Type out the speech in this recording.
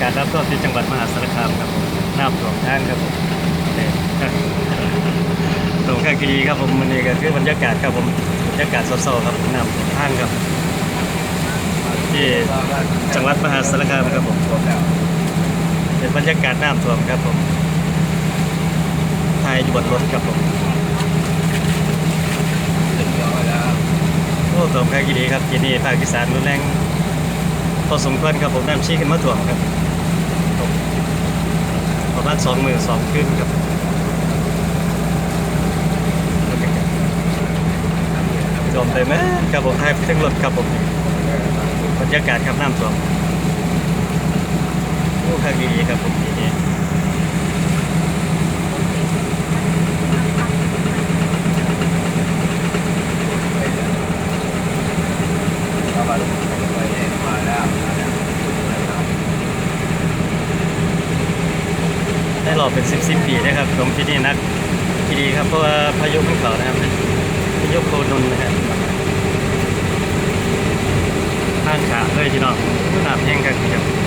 ากาศรับท่วมที่จังหวัดมหาสารคามครับผมน้ำท่วมทางครับผมตรงข้างดีครับผมมันนี่ก็คือบรรยากาศครับผมบรรยากาศเศร้าๆครับน้ำท่วมทางครับที่จังหวัดมหาสารคามครับผมเป็นบรรยากาศน้ำท่วมครับผมถ่ายอยู่บนรถครับผมโอ้ท่วมข้างดีครับที่นี่ภาคอีสานรุนแรงพอสมควรครับผมน้ำชี้ขึ้นมาท่วมครับประมาณ2 มื้อ2 คืนครับท่วมเลยไหมครับผมถ่ายถึงรถครับผมบรรยากาศครับน้ำท่วมโอ้ข้างดีครับผมที่นี่ได้รอเป็น10 ปีนะครับผมที่นี่นักที่ดีครับเพราะว่าพายุภูเขานะครับพายุโคนุนนะครับทางขาเลยพี่น้องน้ำแห้งกันครับ